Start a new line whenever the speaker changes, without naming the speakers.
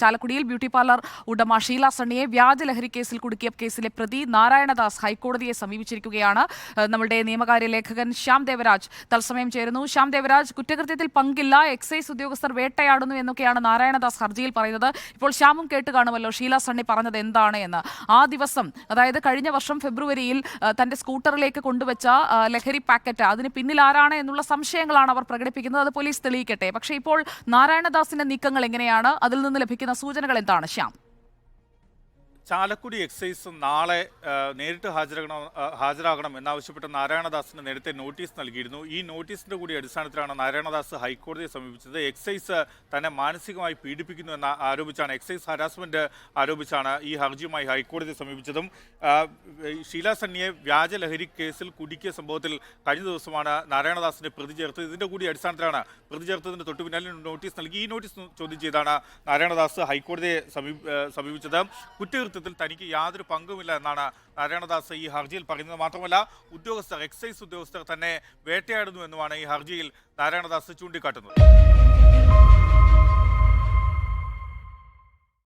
ചാലക്കുടിയിൽ beauty parlour ഉടമ ഷീല സണ്ണിയെ വ്യാജ ലഹരി കേസിൽ കുടുക്കിയ കേസിലെ പ്രതി നാരായണദാസ് ഹൈക്കോടതിയെ സമീപിച്ചിരിക്കുകയാണ്. നമ്മുടെ നിയമകാര്യ ലേഖകൻ ശ്യാം ദേവരാജ് തത്സമയം ചേരുന്നു. ശ്യാം ദേവരാജ്, കുറ്റകൃത്യത്തിൽ പങ്കില്ല, എക്സൈസ് ഉദ്യോഗസ്ഥർ വേട്ടയാടുന്നു എന്നൊക്കെയാണ് നാരായണദാസ് ഹർജിയിൽ പറയുന്നത്. ഇപ്പോൾ ശ്യാമും കേട്ട് കാണുമല്ലോ ഷീല സണ്ണി പറഞ്ഞത് എന്താണ് എന്ന്. ആ ദിവസം, അതായത് കഴിഞ്ഞ വർഷം ഫെബ്രുവരിയിൽ തന്റെ സ്കൂട്ടറിലേക്ക് കൊണ്ടുവച്ച ലഹരി പാക്കറ്റ്, അതിന് പിന്നിൽ ആരാണ് എന്നുള്ള സംശയങ്ങളാണ് അവർ പ്രകടിപ്പിക്കുന്നത്. അത് പോലീസ് തെളിയിക്കട്ടെ. പക്ഷേ ഇപ്പോൾ നാരായണദാസിന്റെ നീക്കങ്ങൾ എങ്ങനെയാണ്? അതിൽ നിന്ന് ലഭിക്കുന്ന സൂചനകൾ എന്താണ് ശ്യാം?
ചാലക്കുടി എക്സൈസ് നാളെ നേരിട്ട് ഹാജരാകണം എന്നാവശ്യപ്പെട്ട് നാരായണദാസിന് നേരത്തെ നോട്ടീസ് നൽകിയിരുന്നു. ഈ നോട്ടീസിന്റെ കൂടി അടിസ്ഥാനത്തിലാണ് നാരായണദാസ് ഹൈക്കോടതിയെ സമീപിച്ചത്. എക്സൈസ് തന്നെ മാനസികമായി പീഡിപ്പിക്കുന്നു എന്ന് ആരോപിച്ചാണ്, എക്സൈസ് ഹരാസ്മെന്റ് ആരോപിച്ചാണ് ഈ ഹർജിയുമായി ഹൈക്കോടതിയെ സമീപിച്ചതും. ഷീല സണ്ണിയെ വ്യാജ ലഹരി കേസിൽ കുടുക്കിയ സംഭവത്തിൽ കഴിഞ്ഞ ദിവസമാണ് നാരായണദാസിനെ പ്രതി ചേർത്തത്. ഇതിന്റെ കൂടി അടിസ്ഥാനത്തിലാണ് പ്രതി ചേർത്തതിന്റെ തൊട്ടു പിന്നാലെ നോട്ടീസ് നൽകി. ഈ നോട്ടീസ് ചോദ്യം ചെയ്താണ് നാരായണദാസ് ഹൈക്കോടതിയെ സമീപിച്ചത്. കുറ്റകൃത്യത്തിൽ തനിക്ക് യാതൊരു പങ്കുമില്ല എന്നാണ് നാരായണദാസ് ഈ ഹർജിയിൽ പറയുന്നത്. മാത്രമല്ല, എക്സൈസ് ഉദ്യോഗസ്ഥർ തന്നെ വേട്ടയാടുന്നു എന്നുമാണ് ഈ ഹർജിയിൽ നാരായണദാസ് ചൂണ്ടിക്കാട്ടുന്നത്.